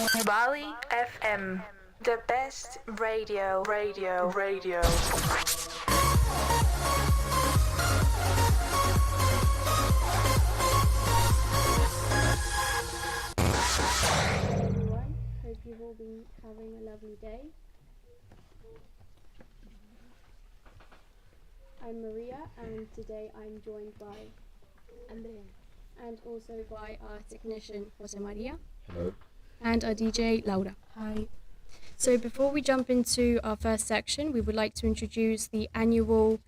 Bali FM, the best radio. Everyone, hope you've all been having a lovely day. I'm Maria, and today I'm joined by Andrea, and also by our technician Jose Maria. Hello. And our DJ Laura. Hi. So before we jump into our first section, we would like to introduce the annual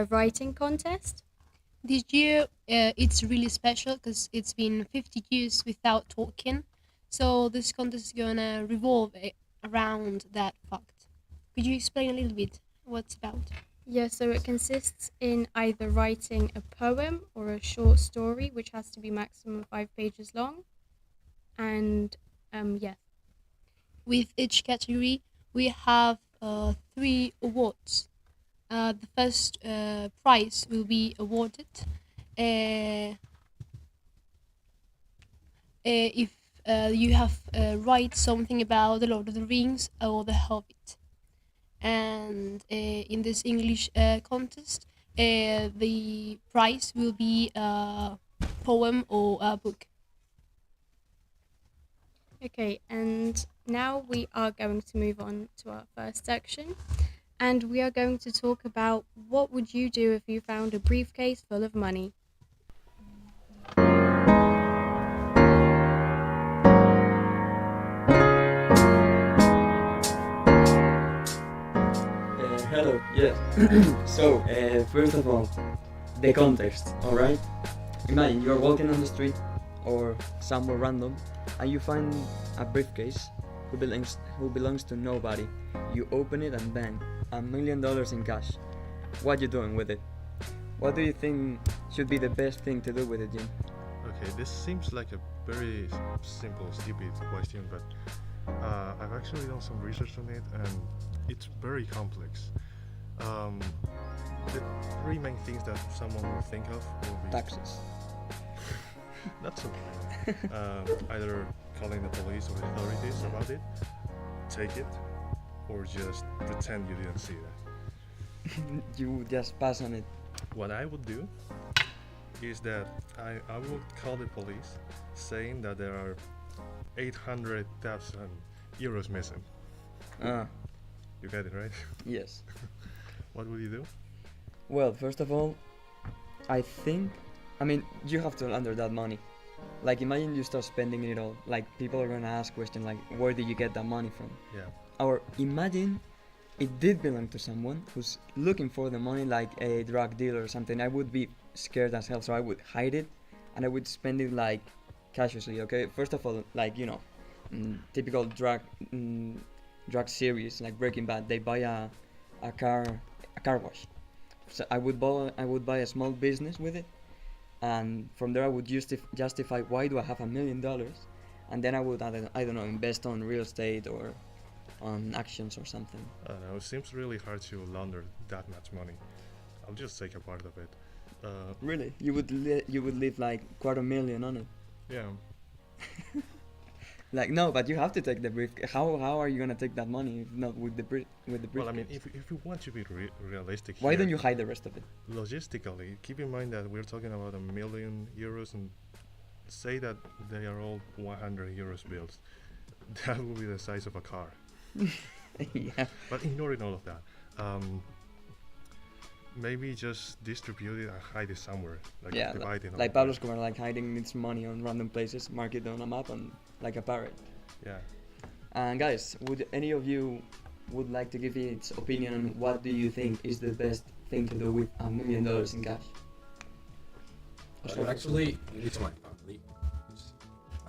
writing contest. This year, it's really special because it's been 50 years without talking. So this contest is gonna revolve around that fact. Could you explain a little bit what it's about? Yeah, so it consists in either writing a poem or a short story, which has to be maximum 5 pages long. And yeah. With each category, we have 3 awards. The first prize will be awarded if you have write something about the Lord of the Rings or the Hobbit. And in this English contest, the prize will be a poem or a book. Okay, and now we are going to move on to our first section, and we are going to talk about what would you do if you found a briefcase full of money. Hello, yes. So, first of all, the context, alright? Imagine you're walking on the street or somewhere random and you find a briefcase who belongs to nobody. You open it and bang, $1 million in cash. What you doing with it? What do you think should be the best thing to do with it, Jin? Okay, this seems like a very simple, stupid question, but I've actually done some research on it, and it's very complex. The 3 main things that someone will think of will be Taxes. not so either calling the police or the authorities about it, take it, or just pretend you didn't see that. You just pass on it. What I would do is that I would call the police saying that there are 800,000 euros missing. You get it, right? Yes. What would you do? Well, first of all, I mean, you have to launder that money. Like, imagine you start spending it all. Like, people are gonna ask questions like, where did you get that money from? Yeah. Or imagine it did belong to someone who's looking for the money, like a drug dealer or something. I would be scared as hell, so I would hide it and I would spend it like casually, okay? First of all, like, you know, typical drug series like Breaking Bad, they buy a car wash. So I would buy a small business with it, and from there I would justify why do I have $1 million, and then I would I don't know, invest on real estate or on actions or something. I don't know, it seems really hard to launder that much money. I'll just take a part of it. Really? You would leave like $250,000 on it? Yeah. Like, no, but you have to take the brief. How are you gonna take that money if not with the briefcase? Well, I mean, if you want to be realistic Why here, don't you hide the rest of it? logistically, keep in mind that we're talking about €1 million, and say that they are all 100 euros bills. That will be the size of a car. Yeah. But ignoring all of that, maybe just distribute it and hide it somewhere. Like, Yeah, divide it. like Pablo Escobar, like hiding its money on random places, mark it on a map, and like a parrot. Yeah. And guys, would any of you would like to give its opinion on what do you think is the best thing to do with $1 million in cash? I would actually give it to my family.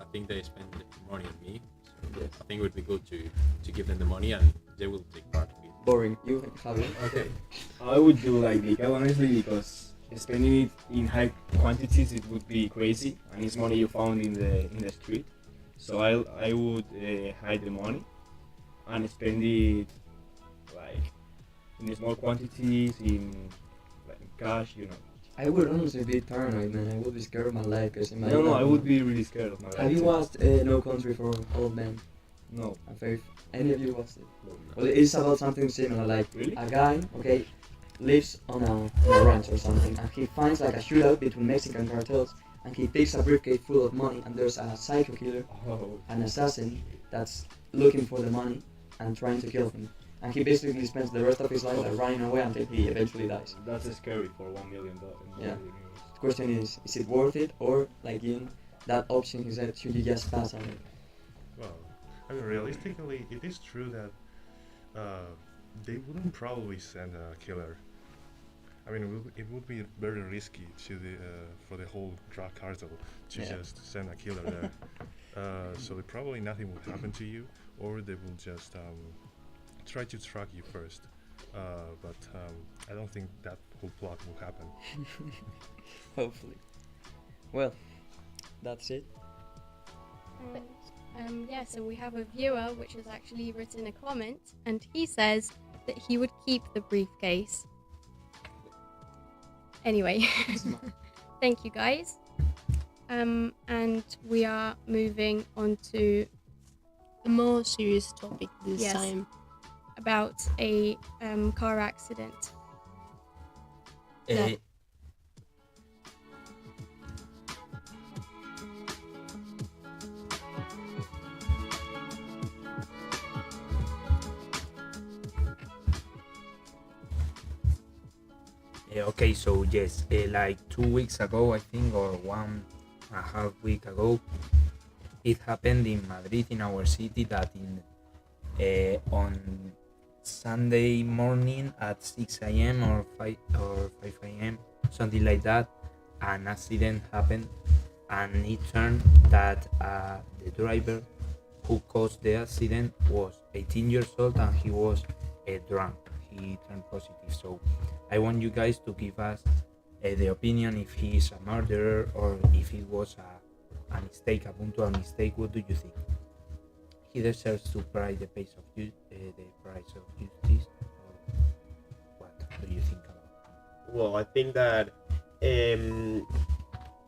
I think they spend the money on me. So Yes. I think it would be good to give them the money and they will take part of it. Boring. You have it. Okay, I would do like Miguel, honestly, because spending it in high quantities it would be crazy, and it's money you found in the street. So I would hide the money and spend it like in small quantities, in like cash, you know. I would honestly be paranoid, man. I would be scared of my life. Cause No, I would be really scared of my life. Have you too. watched No Country for Old Men? No. A very any of you watched it? Well, it's about something similar. Like Really? a guy, okay, lives on a ranch or something, and he finds like a shootout between Mexican cartels, and he takes a briefcase full of money, and there's a psycho killer, Oh. an assassin that's looking for the money and trying to kill him. And he basically spends the rest of his life like running away until he eventually dies. That's scary for $1 million. Yeah. The question is it worth it, or like in that option he said, should you just pass on it? Well, I mean, realistically, it is true that they wouldn't probably send a killer. I mean, it would be very risky to for the whole drug cartel to Yeah. just send a killer there. So probably nothing will happen to you, or they will just try to track you first. But I don't think that whole plot will happen. Hopefully. Well, that's it. Yeah, so we have a viewer which has actually written a comment, and he says that he would keep the briefcase. Anyway, thank you guys. And we are moving on to A more serious topic this Yes. time. about a car accident. Yeah. Okay, so yes, like 2 weeks ago, I think, or 1.5 week ago, it happened in Madrid, in our city, that on Sunday morning at 6 a.m. or 5 a.m., something like that, an accident happened, and it turned that the driver who caused the accident was 18 years old, and he was drunk. He turned positive. So I want you guys to give us the opinion if he is a murderer or if it was a mistake, a puntual mistake. What do you think? He deserves to pay the price of justice, or what do you think about it? Well, I think that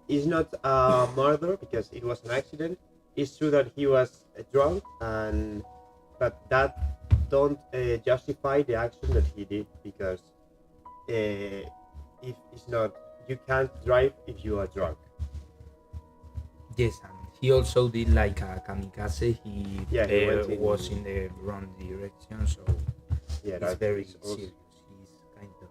it's not a murder because it was an accident. It's true that he was drunk, but that don't justify the action that he did, because if it's not, you can't drive if you are drunk. Yes, and he also did like a kamikaze. He was in the wrong direction, so Yeah, it's that's very also- serious. He's kind of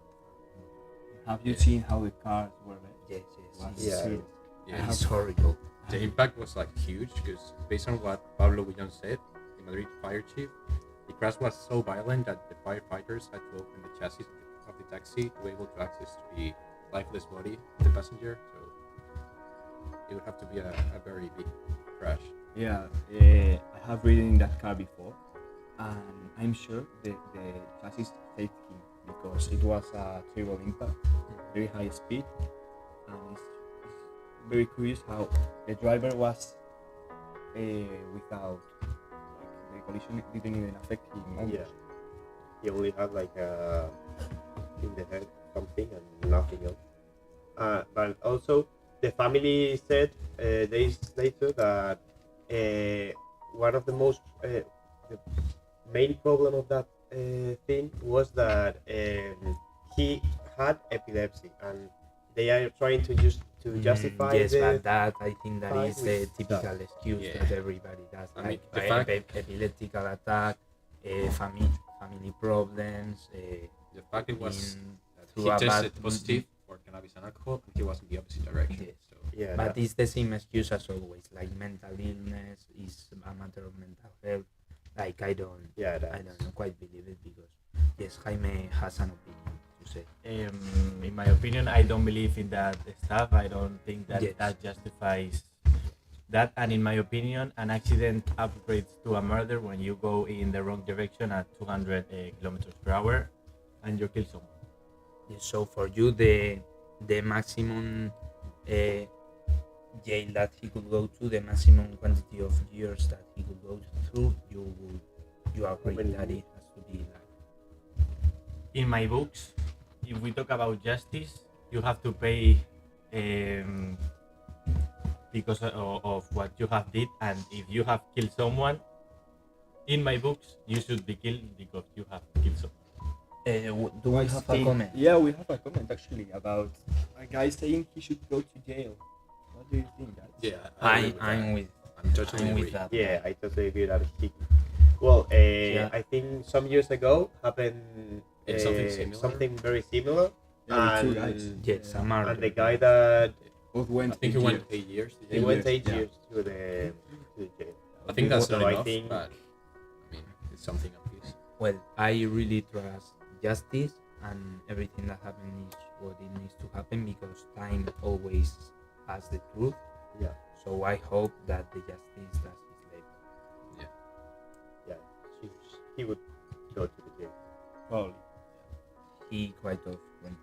Have you seen how the cars were made? yes, Wow. it's Yeah. serious. Yeah, It's horrible. the impact was like huge because based on what Pablo Villon said, the Madrid fire chief, the crash was so violent that the firefighters had to open the chassis of the taxi to be able to access to the lifeless body of the passenger. So it would have to be a very big crash. Yeah, I have ridden in that car before, and I'm sure the chassis saved him because it was a terrible impact, very high speed, and it's very curious how the driver was without, like, the collision didn't even affect him. Yeah, he only had like in the head something and nothing else. But also, the family said days later that one of the the main problem of that thing was that he had epilepsy, and they are trying to justify yes, the but that I think that fight is the with typical excuse Yeah. that everybody does. I mean, Like the fact- epileptical attack, family problems. The fact it was in- that through he a tested bad- positive for cannabis and alcohol, and he was in the opposite direction. Yes. So yeah. But it's the same excuse as always. Like mental illness is a matter of mental health. Like I don't quite believe it because yes, Jaime has an opinion to say. In my opinion, I don't believe in that stuff. I don't think that Yes. that justifies that. And in my opinion, an accident upgrades to a murder when you go in the wrong direction at 200 kilometers per hour and you kill someone. So for you, the maximum jail that he could go to, the maximum quantity of years that he could go through, you agree many that it years? has to be like In my books, if we talk about justice, you have to pay because of what you have did, and if you have killed someone, in my books, you should be killed because you have killed someone. Do we have a comment? Yeah, we have a comment actually about a guy saying he should go to jail. What do you think, guys? Yeah, I'm totally with agree. that. Yeah, I totally agree that he. Well, Yeah. I think some years ago happened Something similar. something very similar. Yeah, with two and, guys. Yes, a murder. and the guy that Both I went. think he went 8 years. he went 8 yeah. years to the jail. I think that's So not I enough, think- but I mean, it's something at least. Well, I really trust justice, and everything that happened is what it needs to happen because time always has the truth. Yeah. So I hope that the justice does its labor. Yeah, he would go to the jail. Probably. He quite often went.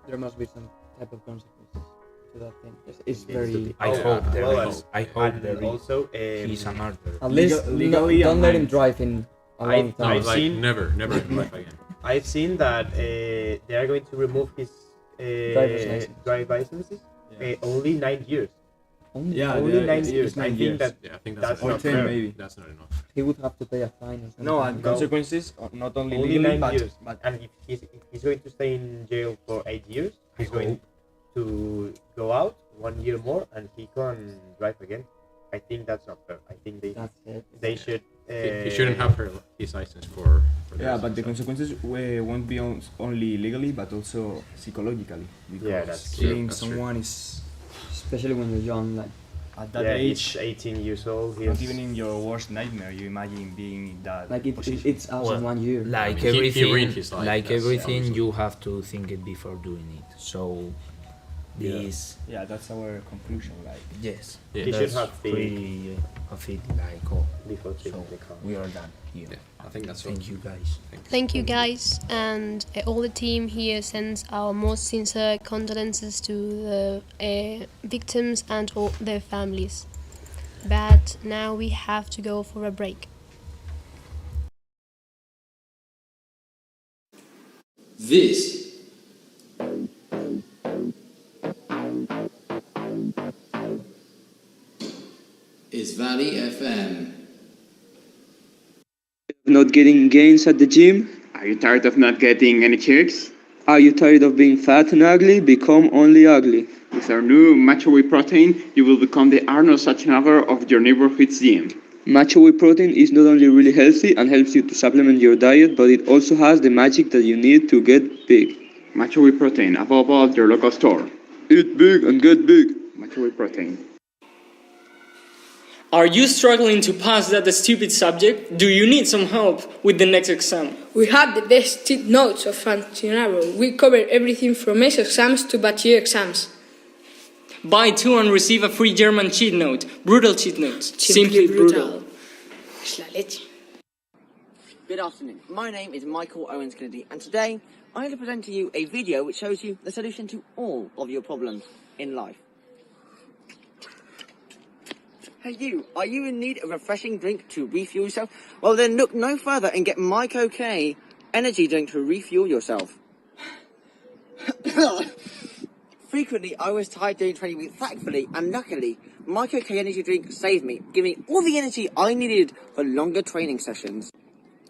There must be some type of consequences to that thing. It's Needs to very. be. I Oh, hope there well, is. I hope And there is. also, He's a murderer. At least legally don't let him and drive in a long time. I've Like, seen- never drive again. I've seen that they are going to remove his Driver's license. drive licenses Yeah. only 9 years. Yeah, only yeah, 9 it's years. I 9 think years. that Yeah, I think that's that's Or not 10 fair. maybe. That's not enough. He would have to pay a fine or something. No, and No. consequences not only Only legally 9 but, years. but And if he's going to stay in jail for 8 years, he's I going hope. to go out 1 year more and he can drive again. I think that's not fair. I think That's it. they should. He shouldn't have his license for yeah, this, but the so. consequences won't be only legally but also psychologically because Yeah, that's killing true. someone is Especially when you're young, like at that yeah, age he's 18 years old. not even in your worst nightmare you imagine being in that position. it's out of 1 year. Like I mean, he everything, ruined his life, like that's everything, obviously. you have to think it before doing it. So, this, Yeah, that's our conclusion. Like, yes, Yeah. He should that's have the- pretty of it. Like, oh, before so taking the car. we are done here. Yeah, I think that's all. Thank you, guys. Thank you, guys, and all the team here sends our most sincere condolences to the victims and all their families. But now we have to go for a break. This is Valley FM. Not getting gains at the gym? Are you tired of not getting any chicks? Are you tired of being fat and ugly? Become only ugly. With our new Matcha Whey Protein, you will become the Arnold Schwarzenegger of your neighborhood gym. Matcha whey protein is not only really healthy and helps you to supplement your diet, but it also has the magic that you need to get big. Matcha Whey Protein, available at your local store. Eat big and get big. Matcha Whey Protein. Are you struggling to pass that stupid subject? Do you need some help with the next exam? We have the best cheat notes of Fantinaro. We cover everything from S exams to bachelor exams. Buy two and receive a free German cheat note. Brutal cheat notes. Simply brutal. Es la leche. Good afternoon. My name is Michael Owens Kennedy, and today I'm going to present to you a video which shows you the solution to all of your problems in life. Hey you, are you in need of a refreshing drink to refuel yourself? Well then look no further and get My Cocaine energy drink to refuel yourself. Frequently I was tired during training week. Thankfully and luckily, My Cocaine energy drink saved me, giving me all the energy I needed for longer training sessions.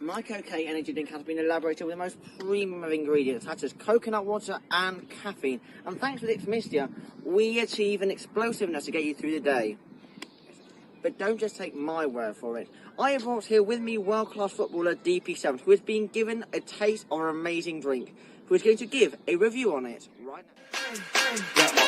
My Cocaine energy drink has been elaborated with the most premium of ingredients such as coconut water and caffeine, and thanks to its mixture, we achieve an explosiveness to get you through the day. But don't just take my word for it. I have brought here with me world-class footballer DP7, who has been given a taste of our amazing drink, who is going to give a review on it right now.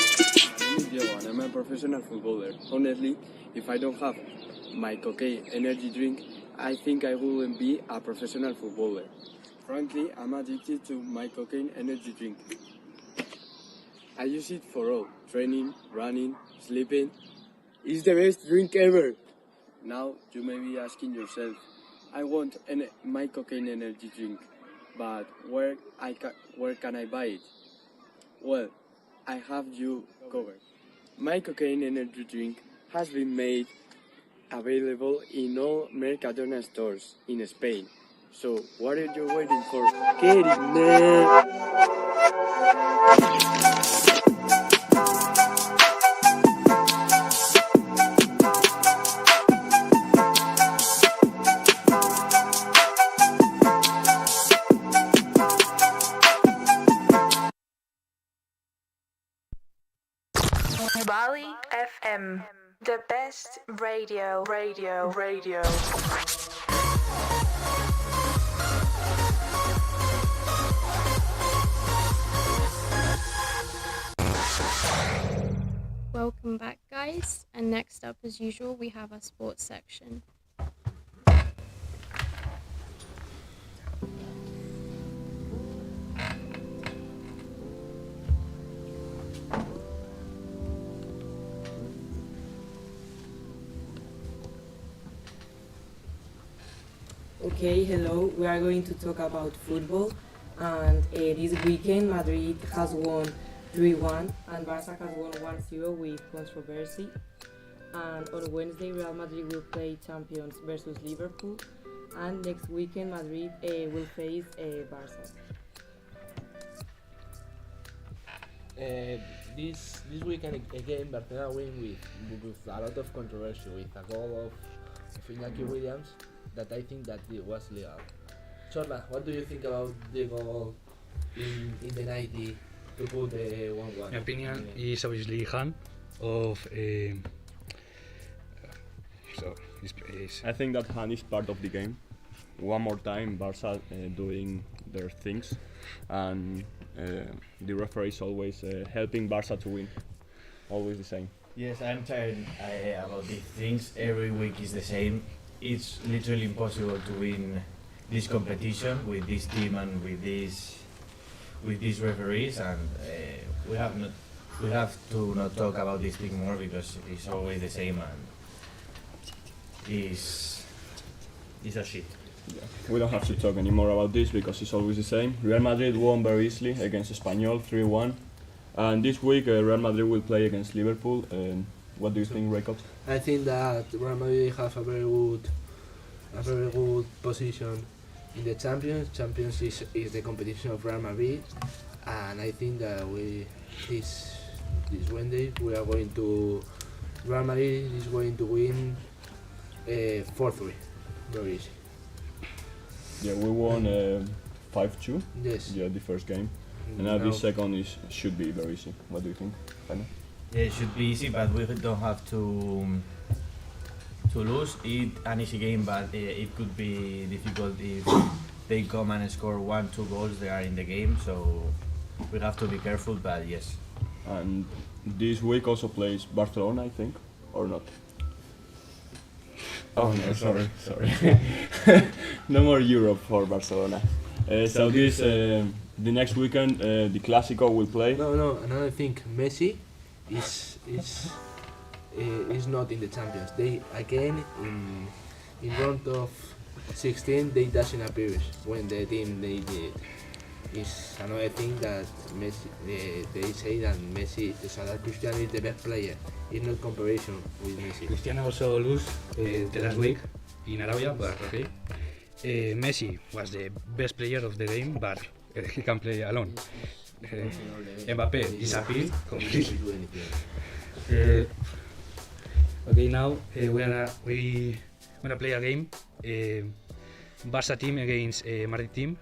And I'm a professional footballer. Honestly, if I don't have my cocaine energy drink, I think I wouldn't be a professional footballer. Frankly, I'm addicted to my cocaine energy drink. I use it for all, training, running, sleeping. It's the best drink ever. Now, you may be asking yourself, I want my cocaine energy drink, but where can I buy it? Well, I have you covered. My cocaine energy drink has been made available in all Mercadona stores in Spain, So, what are you waiting for? Get it, man! Bali FM, the best radio. Welcome back, guys. And next up, as usual, we have our sports section. Okay, hello. We are going to talk about football. And this weekend, Madrid has won 3-1 and Barca has won 1-0 with controversy. And on Wednesday, Real Madrid will play champions versus Liverpool. And next weekend, Madrid will face Barca. This weekend again, Barcelona win with a lot of controversy, with a goal of Iñaki Williams that I think that it was legal. Chorla, what do you think about the goal in the 90 to put the 1-1? My opinion is obviously hand of so this place. I think that hand is part of the game. One more time, Barca doing their things, and the referee is always helping Barca to win. Always the same. Yes, I'm tired about these things. Every week is the same. It's literally impossible to win this competition with this team and with these referees, and we have to not talk about this thing more because it's always the same and it's a shit. Yeah. We don't have to talk anymore about this because it's always the same. Real Madrid won very easily against Espanyol 3-1, and this week Real Madrid will play against Liverpool. What do you think, Jacob? I think that Real Madrid have a very good position in the Champions. Champions is the competition of Real Madrid, and I think that this Wednesday we are going to Real Madrid is going to win 4-3, very easy. Yeah, we won 5-2. Yes. Yeah, the first game, and now the second should be very easy. What do you think, Jaime? Yeah, it should be easy, but we don't have to lose it an easy game, but it could be difficult if they come and score 1-2 goals. They are in the game, so we have to be careful. But yes. And this week also plays Barcelona, I think, or not? Oh no, sorry. No more Europe for Barcelona. So this the next weekend the Clásico will play. No. Another thing, Messi is not in the Champions. They again in round of 16 they doesn't appear when the team they did. Is another thing that Messi they say that Messi that Cristiano is the best player. It's not comparison with Messi. Cristiano also lose the last week in Arabia, but okay. Messi was the best player of the game, but he can play alone. Mbappé disappeared completely. Okay, now we wanna play a game. Barca team against Madrid team.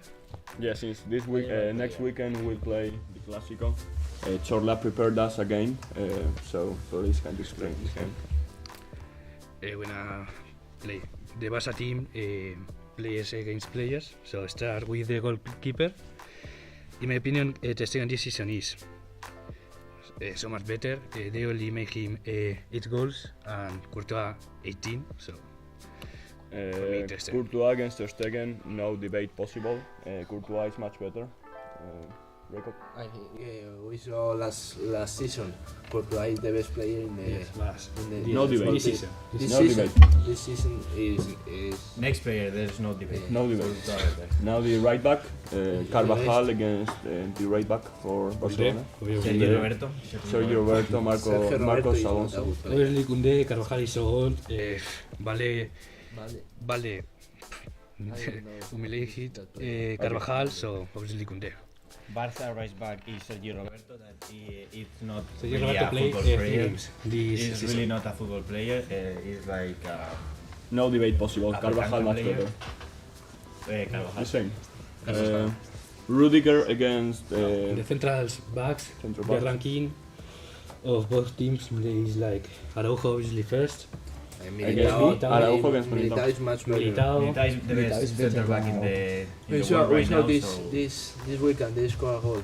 Yeah, since this week, next weekend we'll play the Clásico. Chorla prepared us a game, so please can you explain this game? We're gonna play the Barca team players against players. So start with the goalkeeper. In my opinion, the second this season is so much better. They only make him 8 goals and Courtois 18. So Courtois against Ter Stegen, no debate possible. Courtois is much better. Jacob? I think we saw last season Courtois is the best player in the no debate. This season. This season is next player. There's no debate. No debate. Now the right back, Carvajal against the right back for Barcelona. Sergio Roberto, Marcos Alonso. Obviously, Koundé, Carvajal is so old. Vale humiliated Carvajal, so obviously Koundé. Barca right back is Sergio Roberto. That it's not Sergio really Roberto a played football 3 player. games this He's season. really not a football player. He's like No debate possible. a Carvajal much player. better. Carvajal. The same. Rudiger against The central backs, Central the backs. ranking of both teams is like Araujo obviously first. Araujo against Militao Militao. is much better. Militao is the best centre back in the world right now. This weekend they score a goal.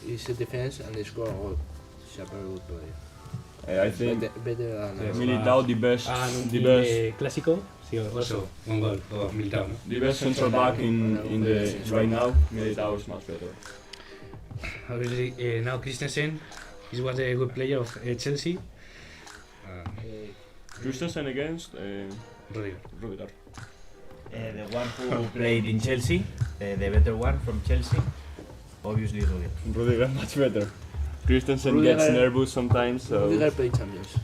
It's a defense and they score a goal. It's a very good player. I think better than Militao the best. And The in best. the Clásico, sí, also one goal of Militao. The best central back in the right now. Militao is much better. Obviously, now Christensen, he was a good player of Chelsea. Christensen against Rudiger. The one who played in Chelsea, the better one from Chelsea, obviously Rudiger. Rudiger much better. Christensen Rudiger- gets nervous sometimes. So Rudiger play Champions.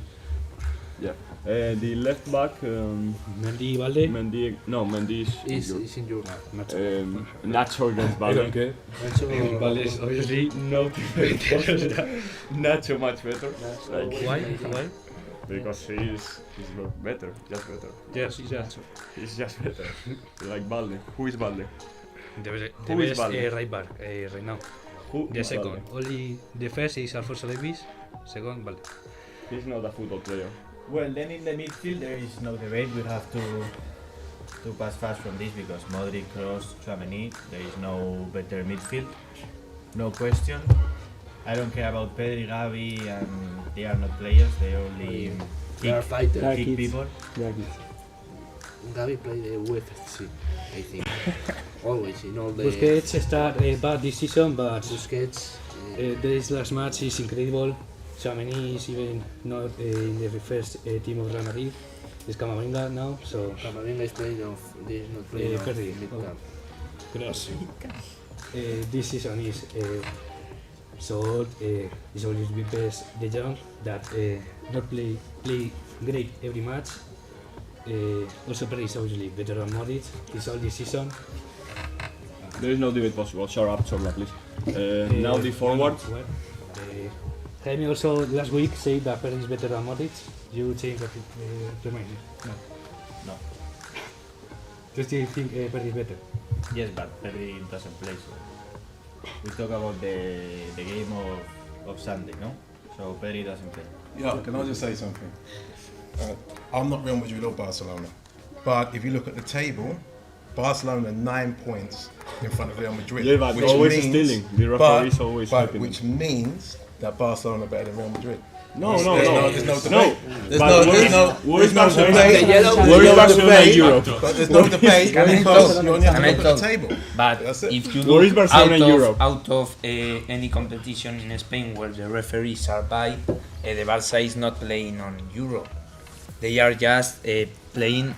yeah. The left back. Mendy, Valde. Mendy Is in Europe. Nacho against Valde. Nacho- Valde is obviously no Nacho much better. Why? Why? Because he's better, just better. Yes, yes. He's just better. Like Valde. Who is Valde? The Who is best Valde? right back right now. Who The is second. Valde? Only the first is Alfonso Davies. Second, Valde. He's not a football player. Well, then in the midfield there is no debate. We have to pass fast from this because Modric, Kroos, Tchouaméni. There is no better midfield, no question. I don't care about Pedri, Gavi, and they are not players. They only They are fighters. kick people. Gavi played the UFC, I think. Always in all the. Busquets start bad this season, but Busquets. this last match is incredible. Tchouaméni is even not in the first team of Real Madrid. It's Camavinga now, so. Camavinga is playing off. They is not playing off Pedri. mid-camp. Kroos. This season is so old. It's always the best De Jong that not play great every match. Also Pedri is obviously better than Modric. It's all this season. There is no debate possible. Shut up, please. Now the forward. Jaime also last week said that Pedri is better than Modric. You think that remind me? No. No. Just do you think Pedri is better? Yes, but Pedri doesn't play. So we talk about the game of Sunday, no? So Pedri doesn't play. Yeah, can I just say something? I'm not Real Madrid or Barcelona, but if you look at the table, Barcelona 9 points in front of Real Madrid. Yeah, but which always means, stealing. The referees always helping which means that Barcelona are better than Real Madrid. No. There's no debate. There's But no Barcelona debate. in Europe? But there's no debate because you only have to look at the table. But That's it. if you Where is look Barcelona in Europe? out of any competition in Spain where the referees are by, the Barca is not playing on Europe. They are just playing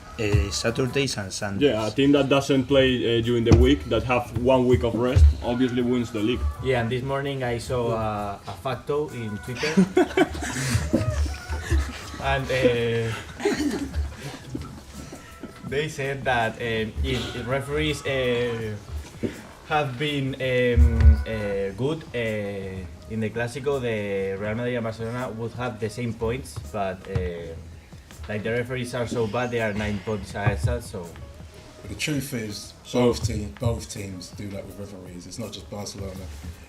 Saturdays and Sundays. Yeah, a team that doesn't play during the week, that have 1 week of rest, obviously wins the league. Yeah, and this morning I saw a facto in Twitter. And they said that if referees have been good in the Clásico, the Real Madrid and Barcelona would have the same points, but like the referees are so bad, they are 9 points ahead. So But the truth is, both teams do that with referees. It's not just Barcelona.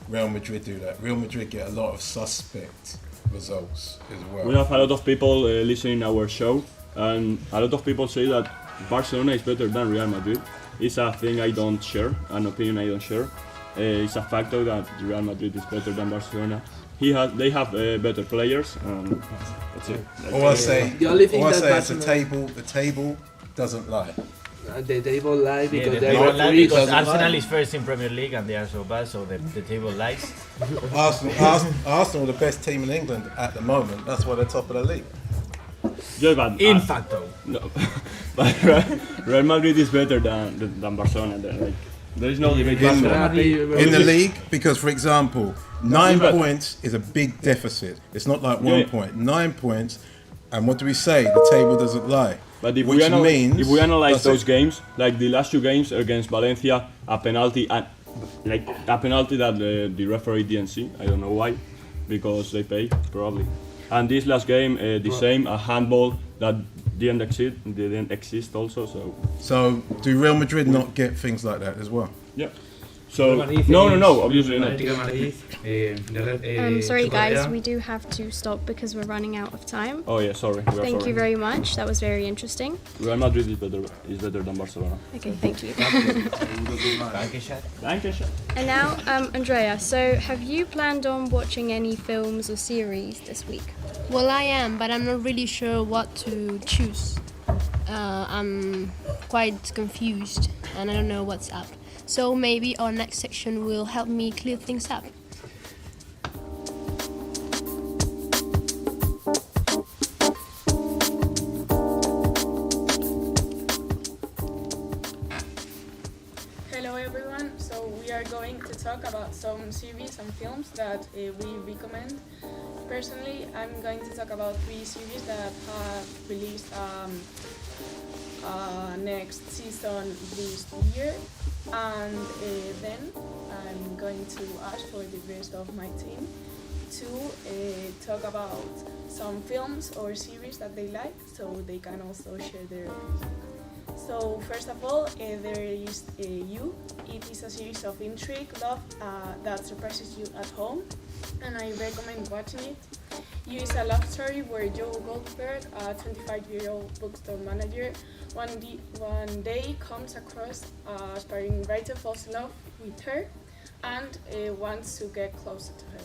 Real Madrid do that. Real Madrid get a lot of suspect results as well. We have a lot of people listening our show, and a lot of people say that Barcelona is better than Real Madrid. It's a thing I don't share, an opinion I don't share. It's a factor that Real Madrid is better than Barcelona. They have better players, and that's it. All I say, The only thing all I that say is Barcelona- the table doesn't lie. The table lie because the they table are lies three. because Arsenal is first in Premier League and they are so bad, so the table lies. Arsenal are the best team in England at the moment. That's why they're top of the league. Yeah, but, In facto. No, but Real Madrid is better than Barcelona. There is no debate. In the league, because for example, 9 but- points is a big deficit. It's not like 1 Yeah. point. 9 points, and what do we say? The table doesn't lie. But if Which means we analyze that's those it. games, like the last two games against Valencia, a penalty that the referee didn't see. I don't know why, because they pay probably. And this last game, the same, a handball that didn't exist also. So do Real Madrid not get things like that as well? Yeah. So no, obviously not. Sorry guys, we do have to stop because we're running out of time. Oh yeah, sorry. Thank you very much. That was very interesting. Real Madrid is better than Barcelona. Okay, thank you. Dankeschön. And now, Andrea, so have you planned on watching any films or series this week? Well, I am, but I'm not really sure what to choose. I'm quite confused and I don't know what's up. So maybe our next section will help me clear things up. Hello everyone, so we are going to talk about some series and films that we recommend. Personally, I'm going to talk about 3 series that have released next season this year, and then I'm going to ask for the rest of my team to talk about some films or series that they like, so they can also share their opinion. So first of all, there is You. It is a series of intrigue, love that surprises you at home, and I recommend watching it. You is a love story where Joe Goldberg, a 25-year-old bookstore manager, one day comes across a aspiring writer, falls in love with her, and wants to get closer to her.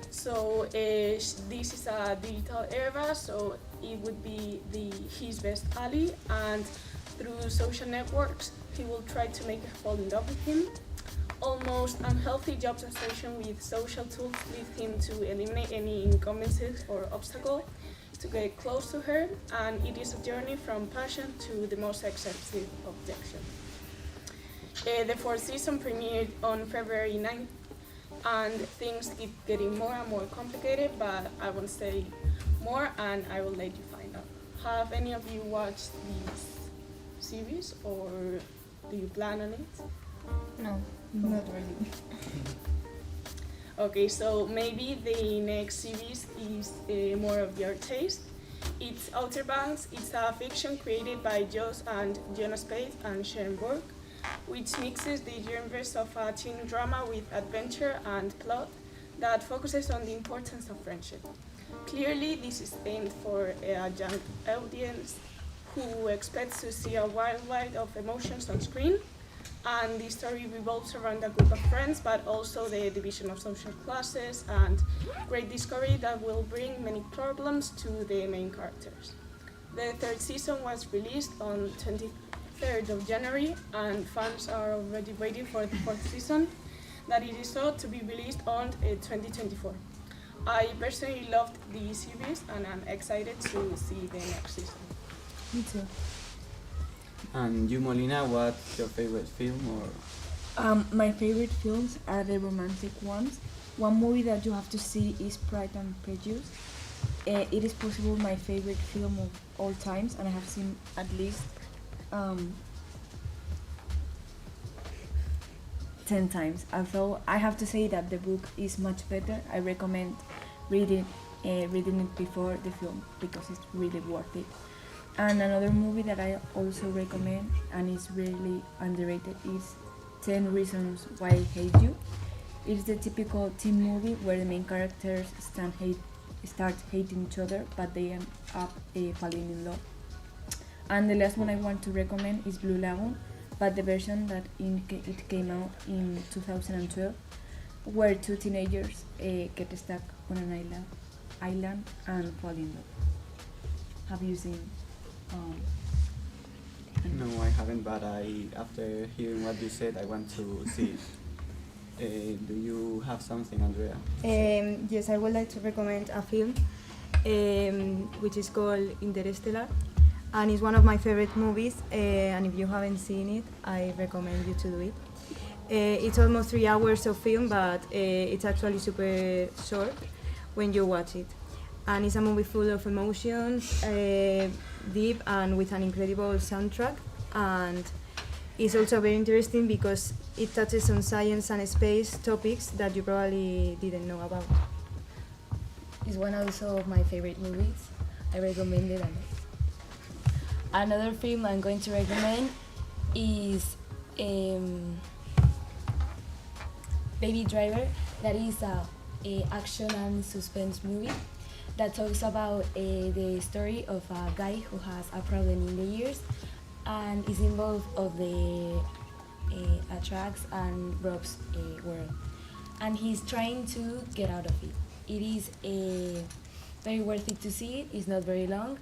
So this is a digital era, so it would be his best ally, and through social networks, he will try to make her fall in love with him. Almost unhealthy job association with social tools lead him to eliminate any inconveniences or obstacle to get close to her, and it is a journey from passion to the most excessive objection. The 4th season premiered on February 9th, and things keep getting more and more complicated, but I won't say more and I will let you find out. Have any of you watched this series, or do you plan on it? No, not really. Okay, so maybe the next series is more of your taste. It's Outer Banks. It's a fiction created by Joss and Jonas Pate and Sharon Burke, which mixes the genres of a teen drama with adventure and plot that focuses on the importance of friendship. Clearly, this is aimed for a young audience who expects to see a wild ride of emotions on screen, and the story revolves around a group of friends, but also the division of social classes and great discovery that will bring many problems to the main characters. The 3rd season was released on 23rd of January, and fans are already waiting for the 4th season, that it is thought to be released on 2024. I personally loved the series, and I'm excited to see the next season. Me too. And you, Molina, what's your favorite film? Or My favorite films are the romantic ones. One movie that you have to see is Pride and Prejudice. It is possible my favorite film of all times, and I have seen at least 10 times. Although I have to say that the book is much better. I recommend reading it before the film because it's really worth it. And another movie that I also recommend and is really underrated is 10 Reasons Why I Hate You. It's the typical teen movie where the main characters start hating each other, but they end up falling in love. And the last one I want to recommend is Blue Lagoon, but the version that it came out in 2012, where 2 teenagers get stuck on an island and fall in love. Have you seen? No, I haven't, but after hearing what you said, I want to see it. Do you have something, Andrea? Yes, I would like to recommend a film which is called Interstellar, and it's one of my favorite movies, and if you haven't seen it, I recommend you to do it. It's almost 3 hours of film, but it's actually super short when you watch it. And it's a movie full of emotions, deep and with an incredible soundtrack, and it's also very interesting because it touches on science and space topics that you probably didn't know about. It's one also of my favorite movies. I recommend it a lot. Another film I'm going to recommend is Baby Driver. That is a action and suspense movie that talks about the story of a guy who has a problem in the ears and is involved of the drugs and robs world, and he's trying to get out of it. It is very worth it to see it. It's not very long,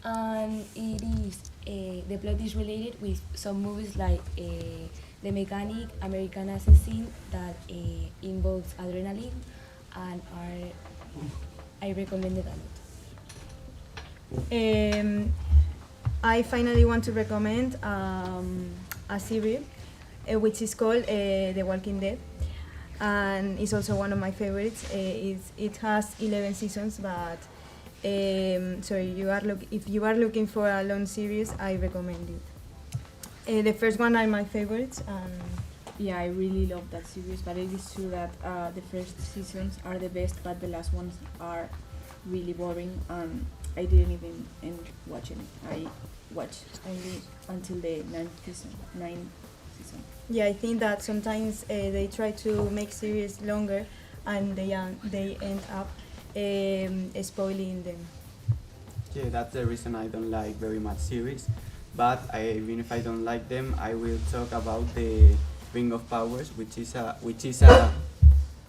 and it is the plot is related with some movies like The Mechanic, American Assassin, that involves adrenaline and I recommend it a lot. I finally want to recommend a series which is called The Walking Dead, and it's also one of my favorites. It has 11 seasons, but so if you are looking for a long series, I recommend it. The first one are my favorites. Yeah, I really love that series, but it is true that the first seasons are the best, but the last ones are really boring, and I didn't even end watching it. I watched only until the ninth season. Yeah, I think that sometimes they try to make series longer, and they end up spoiling them. Yeah, that's the reason I don't like very much series. But even if I don't like them, I will talk about the Ring of Powers, which is a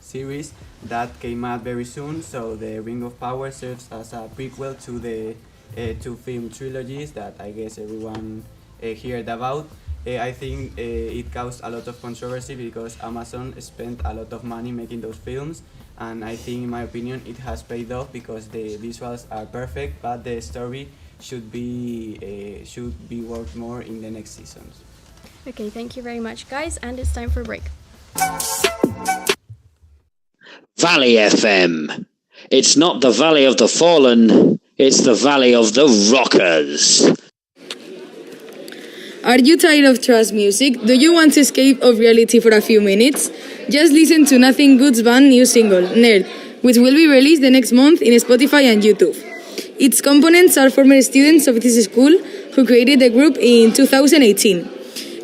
series that came out very soon. So the Ring of Power serves as a prequel to the two film trilogies that I guess everyone heard about. I think it caused a lot of controversy because Amazon spent a lot of money making those films, and I think, in my opinion, it has paid off because the visuals are perfect, but the story should be worked more in the next seasons. Okay, thank you very much, guys, and it's time for a break. Valley FM. It's not the Valley of the Fallen, it's the Valley of the Rockers. Are you tired of trance music? Do you want to escape of reality for a few minutes? Just listen to Nothing Good's band new single, Nerd, which will be released the next month in Spotify and YouTube. Its components are former students of this school who created the group in 2018.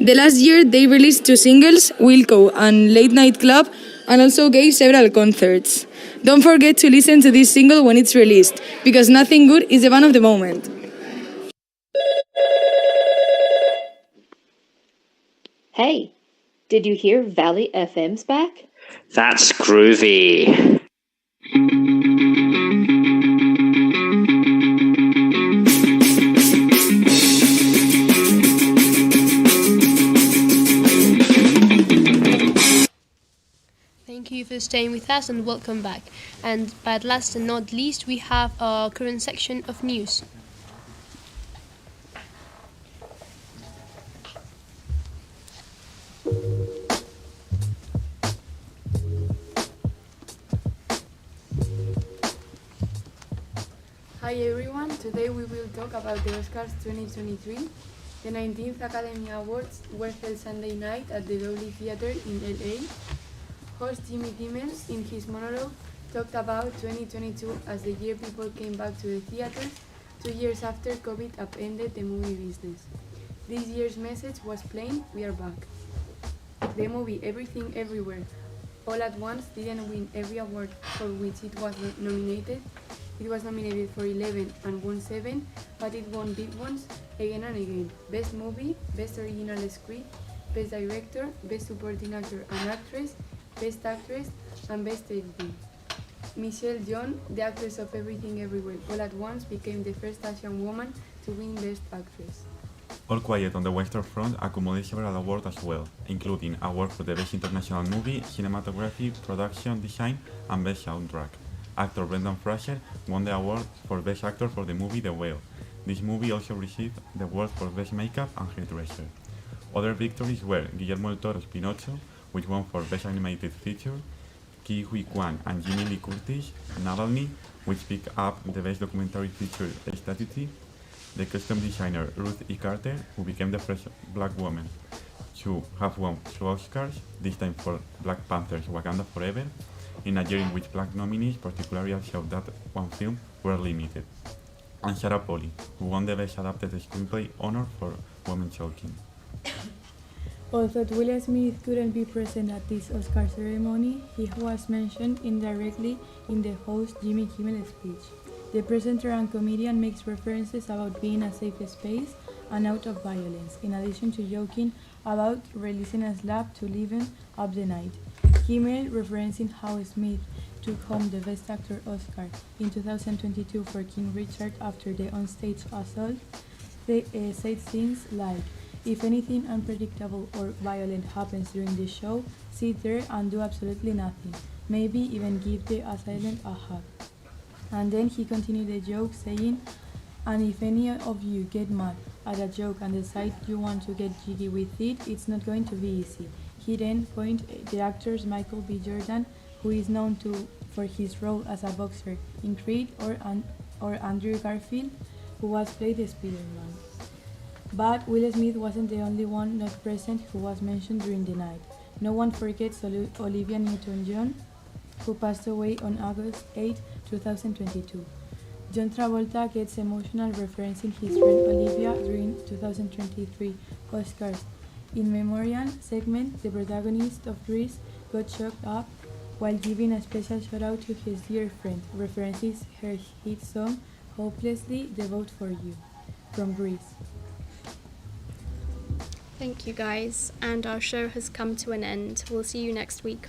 The last year they released 2 singles, Wilco and Late Night Club, and also gave several concerts. Don't forget to listen to this single when it's released, because Nothing Good is the band of the moment. Hey, did you hear Valley FM's back? That's groovy. Thank you for staying with us and welcome back. And but last and not least, we have our current section of news. Hi everyone, today we will talk about the Oscars 2023. The 19th Academy Awards were held Sunday night at the Dolby Theatre in LA. Host Jimmy Kimmel, in his monologue, talked about 2022 as the year people came back to the theaters, 2 years after COVID upended the movie business. This year's message was plain: we are back. The movie Everything Everywhere All at Once didn't win every award for which it was nominated. It was nominated for 11 and won 7, but it won big ones again and again. Best Movie, Best Original Script, Best Director, Best Supporting Actor and Actress, Best Actress, and Best Editing. Michelle Yeoh, the actress of Everything Everywhere All at Once, became the first Asian woman to win Best Actress. All Quiet on the Western Front accumulated several awards as well, including awards for the Best International Movie, Cinematography, Production Design, and Best Soundtrack. Actor Brendan Fraser won the award for Best Actor for the movie The Whale. This movie also received the award for Best Makeup and Hairdresser. Other victories were Guillermo del Toro's Pinocho, which won for Best Animated Feature, Ke Huy Quan and Jamie Lee Curtis, Navalny, which picked up the Best Documentary Feature Statue, the costume designer Ruth E. Carter, who became the first black woman to have won 2 Oscars, this time for Black Panther's Wakanda Forever, in a year in which black nominees, particularly showed that one film, were limited. And Sarah Polley, who won the Best Adapted Screenplay honor for Women Talking. Although Will Smith couldn't be present at this Oscar ceremony, he was mentioned indirectly in the host Jimmy Kimmel speech. The presenter and comedian makes references about being a safe space and out of violence, in addition to joking about releasing a slap to liven up the night. Kimmel, referencing how Smith took home the Best Actor Oscar in 2022 for King Richard after the onstage assault, said things like, "If anything unpredictable or violent happens during the show, sit there and do absolutely nothing. Maybe even give the assailant a hug." And then he continued the joke saying, "And if any of you get mad at a joke and decide you want to get jiggy with it, it's not going to be easy." He then pointed the actors Michael B. Jordan, who is known for his role as a boxer in Creed, or Andrew Garfield, who was played Spider-Man. But Will Smith wasn't the only one not present who was mentioned during the night. No one forgets Olivia Newton-John, who passed away on August 8, 2022. John Travolta gets emotional referencing his friend Olivia during 2023 Oscars. In memoriam segment, the protagonist of Grease got choked up while giving a special shout-out to his dear friend, references her hit song "Hopelessly Devout for You" from Grease. Thank you guys, and our show has come to an end. We'll see you next week.